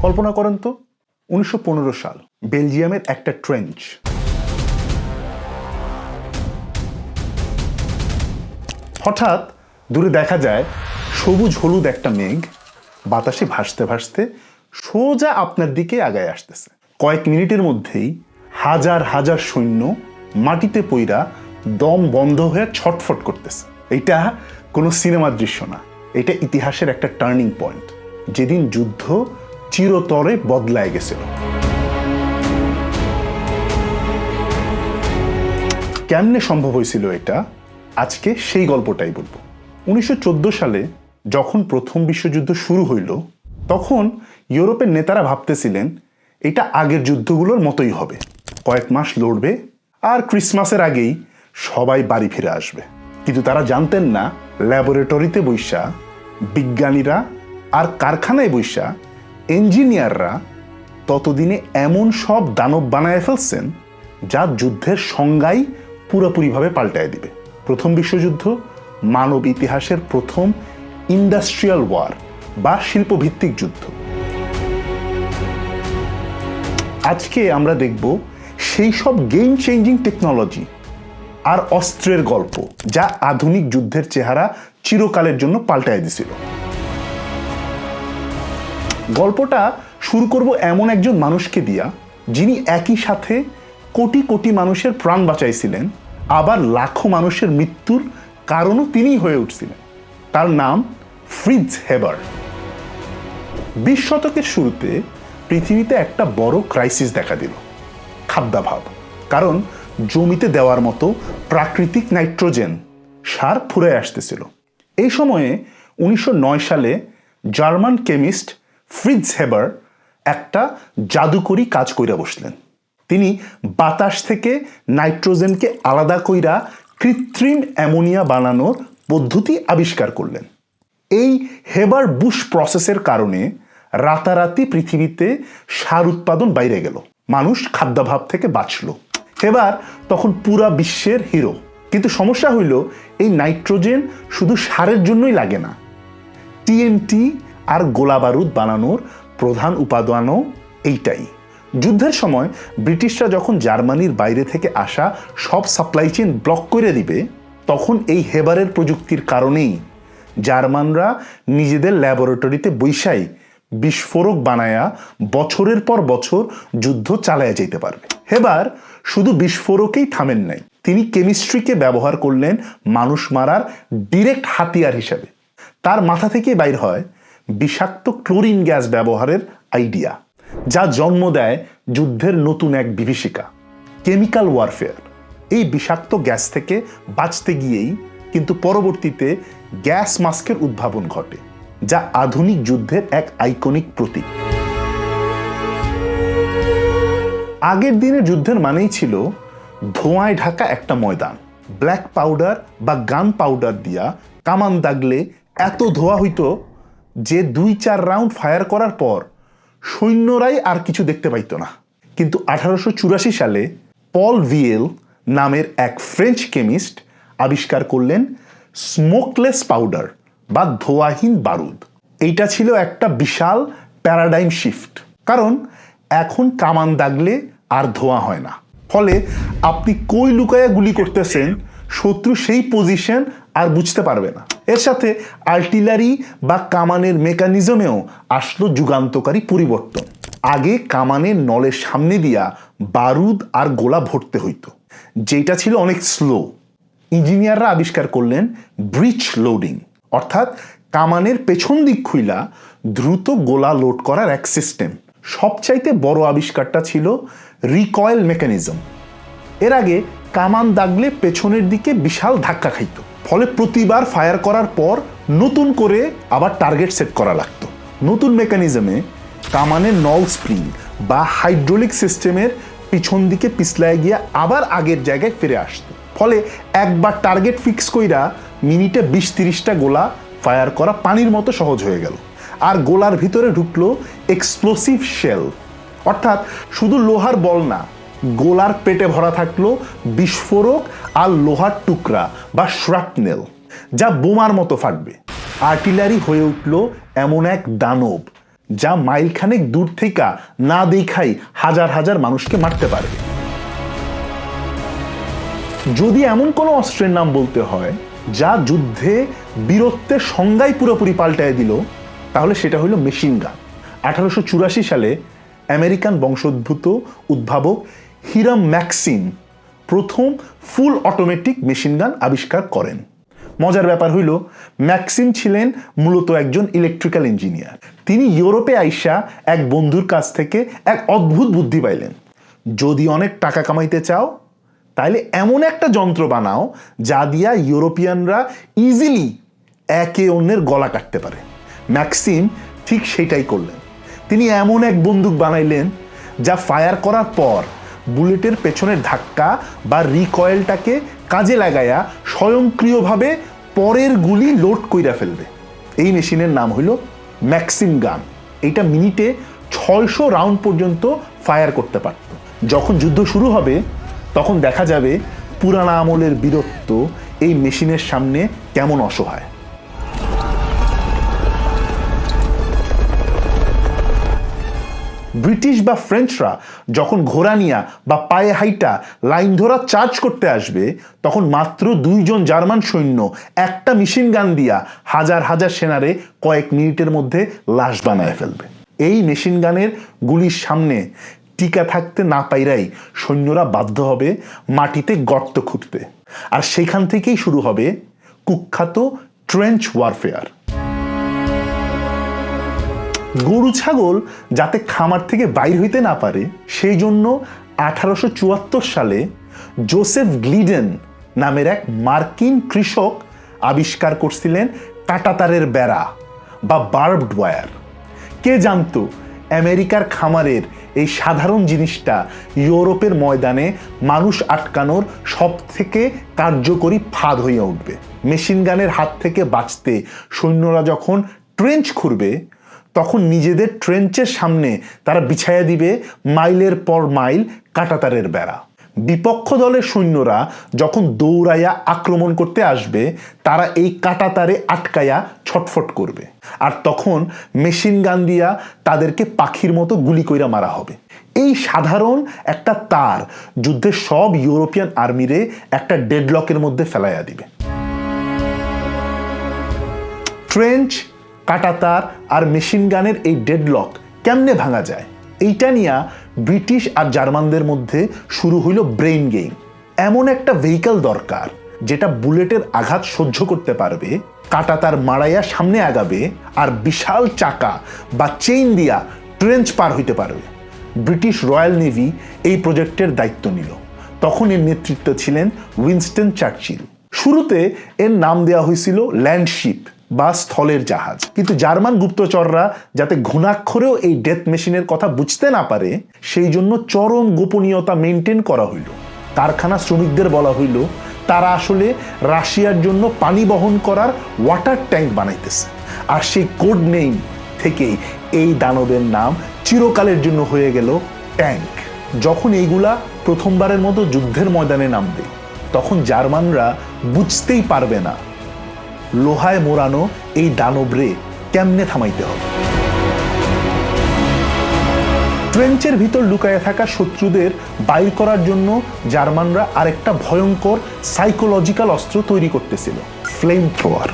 কল্পনা করেন তো 1915 সাল, বেলজিয়ামের একটা ট্রেঞ্চ। হঠাৎ দূরে দেখা যায় সবুজ হলুদ একটা মেঘ বাতাসে ভাসতে ভাসতে সোজা আপনার দিকে আগায় আসতেছে। কয়েক মিনিটের মধ্যেই হাজার হাজার সৈন্য মাটিতে পইরা দম বন্ধ হয়ে ছটফট করতেছে। এটা কোনো সিনেমার দৃশ্য না, এটা ইতিহাসের একটা টার্নিং পয়েন্ট, যেদিন যুদ্ধ চিরতরে বদলায় গেছিল। কেমনে সম্ভব হয়েছিল এটা, আজকে সেই গল্পটাই বলবো। 1914 সালে যখন প্রথম বিশ্বযুদ্ধ শুরু হইল, তখন ইউরোপের নেতারা ভাবতেছিলেন এটা আগের যুদ্ধগুলোর মতোই হবে, কয়েক মাস লড়বে আর ক্রিসমাসের আগেই সবাই বাড়ি ফিরে আসবে। কিন্তু তারা জানতেন না ল্যাবরেটরিতে বৈশা বিজ্ঞানীরা আর কারখানায় বৈশা ইঞ্জিনিয়াররা ততদিনে এমন সব দানব বানায় ফেলছেন যা যুদ্ধের সংজ্ঞাই পুরোপুরিভাবে পাল্টায় দিবে। প্রথম বিশ্বযুদ্ধ মানব ইতিহাসের প্রথম ইন্ডাস্ট্রিয়াল ওয়ার বা শিল্পভিত্তিক যুদ্ধ। আজকে আমরা দেখব সেই সব গেম চেঞ্জিং টেকনোলজি আর অস্ত্রের গল্প যা আধুনিক যুদ্ধের চেহারা চিরকালের জন্য পাল্টায় দিছিল। গল্পটা শুরু করব এমন একজন মানুষকে দিয়া, যিনি একই সাথে কোটি কোটি মানুষের প্রাণ বাঁচাইছিলেন, আবার লাখো মানুষের মৃত্যুর কারণও তিনিই হয়ে উঠছিলেন। তার নাম ফ্রিটজ হেবার। 20 শতকের শুরুতে পৃথিবীতে একটা বড় ক্রাইসিস দেখা দিল, খাদ্যাভাব। কারণ জমিতে দেওয়ার মতো প্রাকৃতিক নাইট্রোজেন সার ফুরায় আসতেছিল। এই সময়ে 1909 সালে জার্মান কেমিস্ট ফ্রিটজ হেবার একটা জাদুকরি কাজ কইরা বসলেন। তিনি বাতাস থেকে নাইট্রোজেনকে আলাদা কইরা কৃত্রিম অ্যামোনিয়া বানানোর পদ্ধতি আবিষ্কার করলেন। এই হেবার বুশ প্রসেসের কারণে রাতারাতি পৃথিবীতে সার উৎপাদন বাইরে গেল, মানুষ খাদ্যাভাব থেকে বাঁচল। হেবার তখন পুরা বিশ্বের হিরো। কিন্তু সমস্যা হইল, এই নাইট্রোজেন শুধু সারের জন্যই লাগে না, টিএনটি আর গোলা বারুদ বানানোর প্রধান উপাদানও এইটাই। যুদ্ধের সময় ব্রিটিশরা যখন জার্মানির বাইরে থেকে আসা সব সাপ্লাই চেইন ব্লক করে দিবে, তখন এই হেবারের প্রযুক্তির কারণেই জার্মানরা নিজেদের ল্যাবরেটরিতে বৈশাই বিস্ফোরক বানায়া বছরের পর বছর যুদ্ধ চালায়া যেতে পারবে। হেবার শুধু বিস্ফোরকেই থামেন নাই, তিনি কেমিস্ট্রিকে ব্যবহার করলেন মানুষ মারার ডিরেক্ট হাতিয়ার হিসেবে। তার মাথা থেকে বাইর হয় বিষাক্ত ক্লোরিন গ্যাস ব্যবহারের আইডিয়া, যা জন্ম দেয় যুদ্ধের নতুন এক বিভীষিকা, কেমিক্যাল ওয়ারফেয়ার। এই বিষাক্ত গ্যাস থেকে বাঁচতে গিয়েই কিন্তু পরবর্তীতে গ্যাস মাস্কের উদ্ভাবন ঘটে, যা আধুনিক যুদ্ধের এক আইকনিক প্রতীক। আগের দিনের যুদ্ধের মানেই ছিল ধোঁয়ায় ঢাকা একটা ময়দান। ব্ল্যাক পাউডার বা গান পাউডার দিয়া কামান দাগলে এত ধোঁয়া হইতো যে 2-4 রাউন্ড ফায়ার করার পর সৈন্যরাই আর কিছু দেখতে পাইত না। কিন্তু 1884 সালে পল ভিয়েল নামের এক ফ্রেঞ্চ কেমিস্ট আবিষ্কার করলেন স্মোকলেস পাউডার বা ধোঁয়াহীন বারুদ। এইটা ছিল একটা বিশাল প্যারাডাইম শিফট, কারণ এখন কামান দাগলে আর ধোঁয়া হয় না। ফলে আপনি কই লুকায়া গুলি করতেছেন, শত্রু সেই পজিশন আর বুঝতে পারবে না। এর সাথে আর্টিলারি বা কামানের মেকানিজমেও আসলো যুগান্তকারী পরিবর্তন। আগে কামানের নলের সামনে দিয়া বারুদ আর গোলা ভরতে হইতো, যেটা ছিল অনেক স্লো। ইঞ্জিনিয়াররা আবিষ্কার করলেন ব্রিচ লোডিং, অর্থাৎ কামানের পেছন দিক খুইলা দ্রুত গোলা লোড করার এক সিস্টেম। সবচাইতে বড় আবিষ্কারটা ছিল রিকয়েল মেকানিজম। এর আগে কামান দাগলে পেছনের দিকে বিশাল ধাক্কা খাইতো, ফলে প্রতিবার ফায়ার করার পর নতুন করে আবার টার্গেট সেট করা লাগতো। নতুন মেকানিজমে কামানের নল স্প্রিং বা হাইড্রোলিক সিস্টেমের পিছন দিকে পিছলায় গিয়ে আবার আগের জায়গায় ফিরে আসতো। ফলে একবার টার্গেট ফিক্স কইরা মিনিটে 20-30টা গোলা ফায়ার করা পানির মতো সহজ হয়ে গেল। আর গোলার ভিতরে ঢুকলো এক্সপ্লোসিভ শেল, অর্থাৎ শুধু লোহার বল না, গোলার পেটে ভরা থাকলো বিস্ফোরক আর লোহার টুকরা বা শ্রাপনেল, যা বোমার মতো ফাটবে। আর্টিলারি হয়ে উঠল এমন এক দানব যা মাইলখানেক দূর থেকে না দেখাই হাজার হাজার মানুষকে মারতে পারবে। যদি এমন কোনো অস্ত্রের নাম বলতে হয় যা যুদ্ধে বীরত্বের সংজ্ঞাই পুরোপুরি পাল্টায় দিল, তাহলে সেটা হলো মেশিন গান। 1884 সালে আমেরিকান বংশোদ্ভূত উদ্ভাবক হিরাম ম্যাক্সিম প্রথম ফুল অটোমেটিক মেশিন গান আবিষ্কার করেন। মজার ব্যাপার হইল, ম্যাক্সিম ছিলেন মূলত একজন ইলেকট্রিক্যাল ইঞ্জিনিয়ার। তিনি ইউরোপে আইসা এক বন্ধুর কাছ থেকে এক অদ্ভুত বুদ্ধি পাইলেন, যদি অনেক টাকা কামাইতে চাও তাহলে এমন একটা যন্ত্র বানাও যা দিয়া ইউরোপিয়ানরা ইজিলি একে অন্যের গলা কাটতে পারে। ম্যাক্সিম ঠিক সেটাই করলেন। তিনি এমন এক বন্দুক বানাইলেন যা ফায়ার করার পর বুলেটের পেছনের ধাক্কা বা রিকয়েলটাকে কাজে লাগায়া স্বয়ংক্রিয়ভাবে পরের গুলি লোড কইরা ফেলবে। এই মেশিনের নাম হইল ম্যাক্সিম গান। এটা মিনিটে 600 রাউন্ড পর্যন্ত ফায়ার করতে পারত। যখন যুদ্ধ শুরু হবে তখন দেখা যাবে পুরানা আমলের বীরত্ব এই মেশিনের সামনে কেমন অসহায়। ব্রিটিশ বা ফ্রেঞ্চরা যখন ঘোড়া নিয়া বা পায়ে হাইটা লাইন ধরা চার্জ করতে আসবে, তখন মাত্র 2 জন জার্মান সৈন্য একটা মেশিন গান দিয়া হাজার হাজার সেনারে কয়েক মিনিটের মধ্যে লাশ বানায় ফেলবে। এই মেশিন গানের গুলির সামনে টিকা থাকতে না পাইরাই সৈন্যরা বাধ্য হবে মাটিতে গর্ত খুঁড়তে। আর সেখান থেকেই শুরু হবে কুখ্যাত ট্রেঞ্চ ওয়ারফেয়ার। গরু ছাগল যাতে খামার থেকে বাইর হইতে না পারে সেই জন্য 1874 সালে জোসেফ গ্লিডেন নামের এক মার্কিন কৃষক আবিষ্কার করছিলেন কাঁটাতারের বেড়া বা বার্বড ওয়্যার। কে জানতো আমেরিকার খামারের এই সাধারণ জিনিসটা ইউরোপের ময়দানে মানুষ আটকানোর সব থেকে কার্যকরী ফাঁদ হয়ে উঠবে। মেশিন গানের হাত থেকে বাঁচতে সৈন্যরা যখন ট্রেঞ্চ খুঁড়বে, তখন নিজেদের ট্রেঞ্চের সামনে তারা বিছায়া দিবে মাইলের পর মাইল কাঁটাতারের বেড়া। বিপক্ষ দলের সৈন্যরা যখন দৌড়াইয়া আক্রমণ করতে আসবে, তারা এই কাঁটাতারে আটকায়া ছটফট করবে। আর তখন মেশিন গান দিয়া তাদেরকে পাখির মতো গুলি কইরা মারা হবে। এই সাধারণ একটা তার যুদ্ধের সব ইউরোপিয়ান আর্মিরে একটা ডেডলকের মধ্যে ফেলাইয়া দিবে। ট্রেঞ্চ, কাঁটাতার আর মেশিন গানের এই ডেডলক কেমনে ভাঙা যায়, এইটা নিয়ে ব্রিটিশ আর জার্মানদের মধ্যে শুরু হইল ব্রেইন গেম। এমন একটা ভেহিকল দরকার যেটা বুলেটের আঘাত সহ্য করতে পারবে, কাঁটাতার মারাইয়া সামনে আগাবে আর বিশাল চাকা বা চেইন দিয়া ট্রেঞ্চ পার হইতে পারবে। ব্রিটিশ রয়্যাল নেভি এই প্রজেক্টের দায়িত্ব নিল। তখন এর নেতৃত্ব ছিলেন উইনস্টন চার্চিল। শুরুতে এর নাম দেওয়া হয়েছিল ল্যান্ডশিপ বা স্থলের জাহাজ, কিন্তু জার্মান গুপ্তচররা যাতে ঘুণাক্ষরেও এই ডেথ মেশিনের কথা বুঝতে না পারে, সেই জন্য চরম গোপনীয়তা মেনটেন করা হইল। কারখানা শ্রমিকদের বলা হইল তারা আসলে রাশিয়ার জন্য পানি বহন করার ওয়াটার ট্যাঙ্ক বানাইতেছে। আর সেই কোড নেম থেকেই এই দানবের নাম চিরকালের জন্য হয়ে গেল ট্যাঙ্ক। যখন এইগুলা প্রথমবারের মতো যুদ্ধের ময়দানে নামবে, তখন জার্মানরা বুঝতেই পারবে না লোহায় মোড়ানো এই দানবরে কেমনে থামাইতে হবে। ট্রেঞ্চের ভিতর লুকায়ে থাকা শত্রুদের বাইর করার জন্য জার্মানরা আরেকটা ভয়ঙ্কর সাইকোলজিক্যাল অস্ত্র তৈরি করতেছিল, ফ্লেম থ্রোয়ার।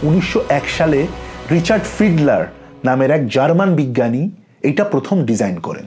1901 সালে রিচার্ড ফিডলার নামের এক জার্মান বিজ্ঞানী এটা প্রথম ডিজাইন করেন।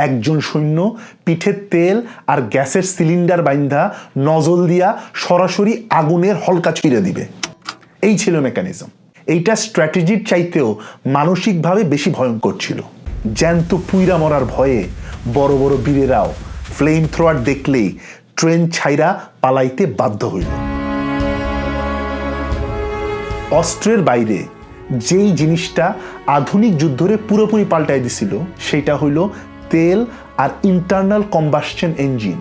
একজন সৈন্য পিঠে তেল আর গ্যাসের সিলিন্ডার বাইন্ধা নজল দিয়া সরাসরি আগুনের হলকা ছিঁড়ে দিবে। এই ছিল মেকানিজম। এইটা স্ট্র্যাটেজির চাইতেও মানসিকভাবে বেশি ভয়ঙ্কর ছিল। জ্যান্ত পুইরা মরার ভয়ে বড় বড় বীরেরাও ফ্লেম থ্রোয়ার দেখলেই ট্রেন ছাইরা পালাইতে বাধ্য হইল। অস্ত্রের বাইরে যেই জিনিসটা আধুনিক যুদ্ধরে পুরোপুরি পাল্টাই দিছিল, সেটা হইল তেল আর ইন্টারনাল কম্বাসশন ইঞ্জিন।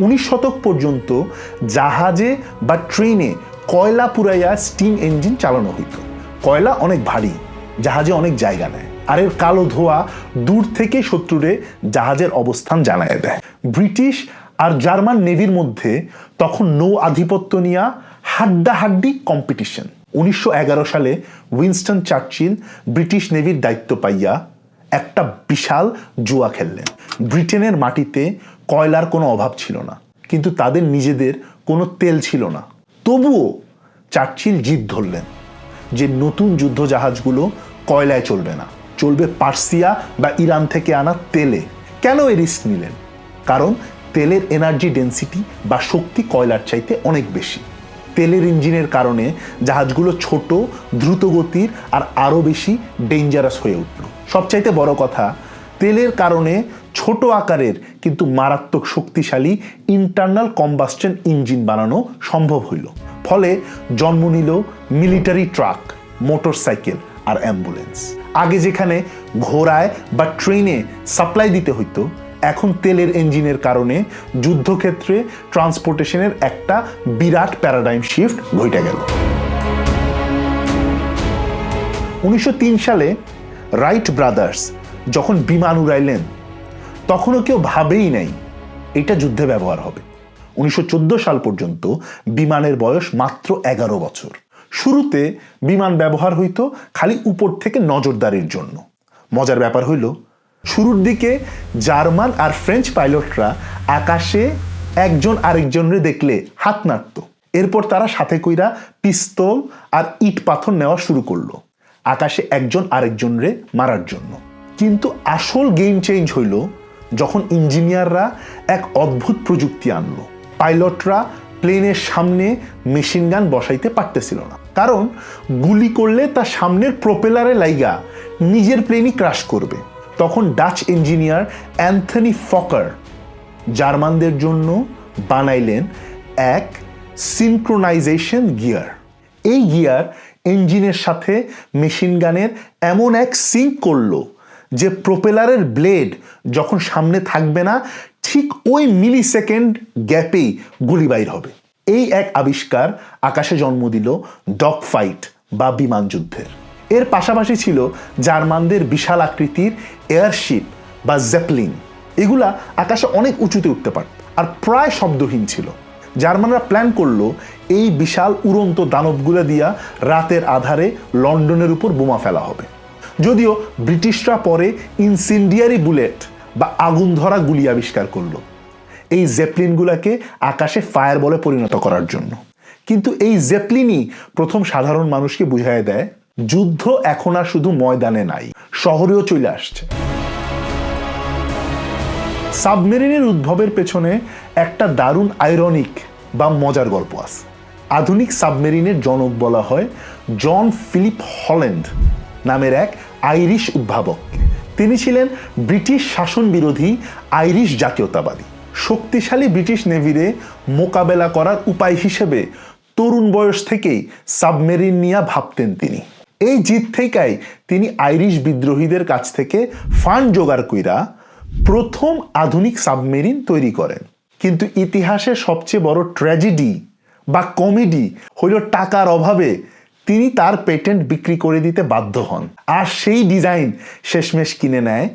19 শতক পর্যন্ত জাহাজে বা ট্রেনে কয়লা পুরাইয়া স্টিম ইঞ্জিন চালানো হইত। কয়লা অনেক ভারী, জাহাজে অনেক জায়গা নেয়, আর এর কালো ধোঁয়া দূর থেকে শত্রুরে জাহাজের অবস্থান জানায় দেয়। ব্রিটিশ আর জার্মান নেভির মধ্যে তখন নৌ আধিপত্য নিয়ে হাড্ডাহাড্ডি কম্পিটিশন। 1911 সালে উইনস্টন চার্চিল ব্রিটিশ নেভির দায়িত্ব পাইয়া একটা বিশাল জুয়া খেললেন। ব্রিটেনের মাটিতে কয়লার কোনো অভাব ছিল না, কিন্তু তাদের নিজেদের কোনো তেল ছিল না। তবুও চার্চিল জিদ ধরলেন যে নতুন যুদ্ধ জাহাজগুলো কয়লায় চলবে না, চলবে পার্সিয়া বা ইরান থেকে আনা তেলে। কেন এই রিস্ক নিলেন? কারণ তেলের এনার্জি ডেন্সিটি বা শক্তি কয়লার চাইতে অনেক বেশি। তেলের ইঞ্জিনের কারণে জাহাজগুলো ছোট, দ্রুতগতির আর আরও বেশি ডেঞ্জারাস হয়ে উঠল। সবচাইতে বড় কথা, তেলের কারণে ছোট আকারের কিন্তু মারাত্মক শক্তিশালী ইন্টারনাল কম্বাস্টন ইঞ্জিন বানানো সম্ভব হইল। ফলে জন্ম নিল মিলিটারি ট্রাক, মোটরসাইকেল আর অ্যাম্বুলেন্স। আগে যেখানে ঘোড়ায় বা ট্রেনে সাপ্লাই দিতে হইতো, এখন তেলের ইঞ্জিনের কারণে যুদ্ধক্ষেত্রে ট্রান্সপোর্টেশনের একটা বিরাট প্যারাডাইম শিফট ঘটে গেল। 1903 সালে রাইট ব্রাদার্স যখন বিমান উড়াইলেন, তখনও কেউ ভাবেই নাই এটা যুদ্ধে ব্যবহার হবে। 1914 সাল পর্যন্ত বিমানের বয়স মাত্র 11 বছর। শুরুতে বিমান ব্যবহার হইতো খালি উপর থেকে নজরদারির জন্য। মজার ব্যাপার হইল, শুরুর দিকে জার্মান আর ফ্রেঞ্চ পাইলটরা আকাশে একজন আরেকজনরে দেখলে হাত নাড়ত। এরপর তারা সাথে কইরা পিস্তল আর ইট পাথর নেওয়া শুরু করলো আকাশে একজন আরেকজনরে মারার জন্য। কিন্তু আসল গেম চেঞ্জ হইল যখন ইঞ্জিনিয়াররা এক অদ্ভুত প্রযুক্তি আনলো। পাইলটরা প্লেনের সামনে মেশিন গান বসাইতে পারতেছিল না, কারণ গুলি করলে তার সামনের প্রোপেলারে লাইগা নিজের প্লেনই ক্রাশ করবে। তখন ডাচ ইঞ্জিনিয়ার অ্যান্থনি ফকার জার্মানদের জন্য বানাইলেন এক সিনক্রোনাইজেশন গিয়ার। এই গিয়ার ইঞ্জিনের সাথে মেশিন গানের এমন এক সিঙ্ক করলো যে প্রোপেলারের ব্লেড যখন সামনে থাকবে না, ঠিক ওই মিলি সেকেন্ড গ্যাপেই গুলি বাইর হবে। এই এক আবিষ্কার আকাশে জন্ম দিল ডগ ফাইট বা বিমান যুদ্ধের। এর পাশাপাশি ছিল জার্মানদের বিশাল আকৃতির এয়ারশিপ বা জেপলিন। এগুলা আকাশে অনেক উঁচুতে উঠতে পারত আর প্রায় শব্দহীন ছিল। জার্মানরা প্ল্যান করলো এই বিশাল উড়ন্ত দানবগুলো দিয়া রাতের আধারে লন্ডনের উপর বোমা ফেলা হবে। যদিও ব্রিটিশরা পরে ইনসেন্ডিয়ারি বুলেট বা আগুন ধরা গুলি আবিষ্কার করলো এই জেপলিনগুলোকে আকাশে ফায়ার বলে পরিণত করার জন্য। কিন্তু এই জেপলিনই প্রথম সাধারণ মানুষকে বুঝায় দেয় যুদ্ধ এখন আর শুধু ময়দানে নাই, শহরেও চলে আসছে। সাবমেরিনের উদ্ভবের পেছনে একটা দারুণ আইরনিক বা মজার গল্প আছে। আধুনিক সাবমেরিনের জনক বলা হয় জন ফিলিপ হল্যান্ড নামের এক আইরিশ উদ্ভাবক। তিনি ছিলেন ব্রিটিশ শাসন বিরোধী আইরিশ জাতীয়তাবাদী। শক্তিশালী ব্রিটিশ নেভিরে মোকাবেলা করার উপায় হিসেবে তরুণ বয়স থেকেই সাবমেরিন নিয়ে ভাবতেন তিনি। এই জিদ থেকেই তিনি আইরিশ বিদ্রোহীদের কাছ থেকে ফান্ড জোগাড় কইরা প্রথম আধুনিক সাবমেরিন তৈরি করেন। কিন্তু ইতিহাসের সবচেয়ে বড় ট্র্যাজেডি বা কমেডি হইল টাকার অভাবে তিনি তার পেটেন্ট বিক্রি করে দিতে বাধ্য হন, আর সেই ডিজাইন শেষমেশ কিনে নেয়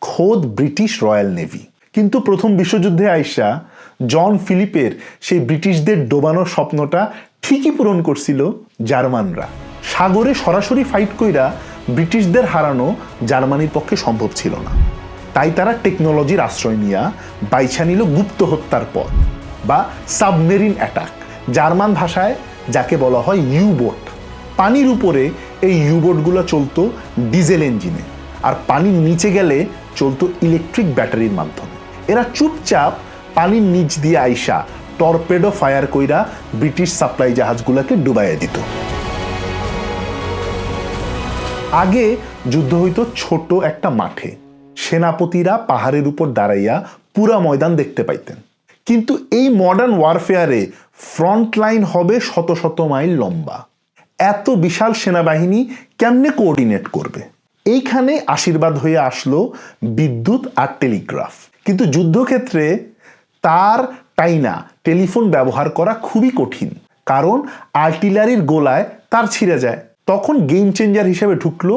খোদ ব্রিটিশ রয়্যাল নেভি। কিন্তু প্রথম বিশ্বযুদ্ধে আইসা জন ফিলিপের সেই ব্রিটিশদের ডোবানোর স্বপ্নটা ঠিকই পূরণ করছিল জার্মানরা। সাগরে সরাসরি ফাইট কইরা ব্রিটিশদের হারানো জার্মানির পক্ষে সম্ভব ছিল না। তাই তারা টেকনোলজির আশ্রয় নিয়ে বাইছা নিল গুপ্ত হত্যার পথ বা সাবমেরিন অ্যাটাক। জার্মান ভাষায় যাকে বলা হয় ইউবোট। পানির উপরে এই ইউবোটগুলো চলতো ডিজেল ইঞ্জিনে, আর পানির নিচে গেলে চলতো ইলেকট্রিক ব্যাটারির মাধ্যমে। এরা চুপচাপ পানির নিচ দিয়ে আইসা টর্পেডো ফায়ার কইরা ব্রিটিশ সাপ্লাই জাহাজগুলোকে ডুবাইয়া দিত। আগে যুদ্ধ হইতো ছোট একটা মাঠে, সেনাপতিরা পাহাড়ের উপর দাঁড়াইয়া পুরা ময়দান দেখতে পাইতেন। কিন্তু এই মডার্ন ওয়ারফেয়ারে ফ্রন্ট লাইন হবে শত শত মাইল লম্বা। এত বিশাল সেনাবাহিনী কেমনে কোঅর্ডিনেট করবে? এইখানে আশীর্বাদ হয়ে আসলো বিদ্যুৎ আর টেলিগ্রাফ। কিন্তু যুদ্ধক্ষেত্রে তার টাইনা টেলিফোন ব্যবহার করা খুবই কঠিন, কারণ আর্টিলারির গোলায় তার ছিঁড়ে যায়। তখন গেম চেঞ্জার হিসেবে ঢুকলো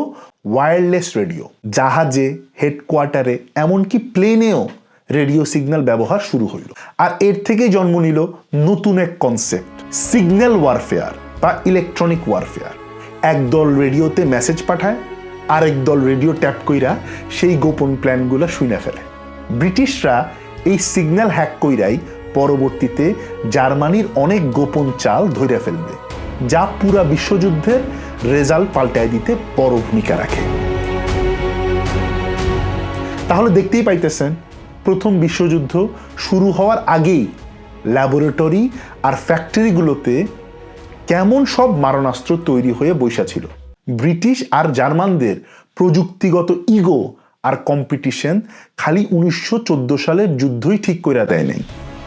ওয়্যারলেস রেডিও। জাহাজে, হেডকোয়ার্টারে, এমনকি প্লেনেও রেডিও সিগন্যাল ব্যবহার শুরু হইল। আর এর থেকেই জন্ম নিল নতুন এক কনসেপ্ট, সিগন্যাল ওয়ারফেয়ার বা ইলেকট্রনিক ওয়ারফেয়ার। একদল রেডিওতে মেসেজ পাঠায়, আরেক দল রেডিও ট্যাপ কইরা সেই গোপন প্ল্যানগুলো শুনে ফেলে। ব্রিটিশরা এই সিগন্যাল হ্যাক কইরাই পরবর্তীতে জার্মানির অনেক গোপন চাল ধরে ফেলবে, যা পুরা বিশ্বযুদ্ধের রেজাল্ট পাল্টায় দিতে বড় ভূমিকা রাখে। তাহলে দেখতেই পাইতেছেন, প্রথম বিশ্বযুদ্ধ শুরু হওয়ার আগেই ল্যাবরেটরি আর ফ্যাক্টরিগুলোতে কেমন সব মারণাস্ত্র তৈরি হয়ে বৈশা ছিল। ব্রিটিশ আর জার্মানদের প্রযুক্তিগত ইগো আর কম্পিটিশন খালি 1914 সালের যুদ্ধই ঠিক করে দেয় নাই।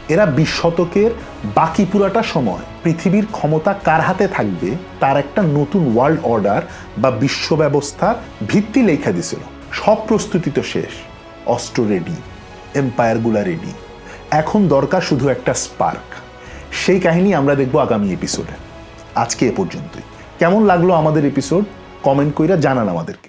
এরা 20 শতকের বাকি পুরাটা সময় পৃথিবীর ক্ষমতা কার হাতে থাকবে তার একটা নতুন ওয়ার্ল্ড অর্ডার বা বিশ্ব ব্যবস্থার ভিত্তি লেখা দিছিল। সব প্রস্তুতি তো শেষ, অস্ত্র রেডি, এম্পায়ারগুলা রেডি, এখন দরকার শুধু একটা স্পার্ক। সেই কাহিনী আমরা দেখব আগামী এপিসোডে। আজকে এ পর্যন্তই। কেমন লাগলো আমাদের এপিসোড কমেন্ট কইরা জানান আমাদেরকে।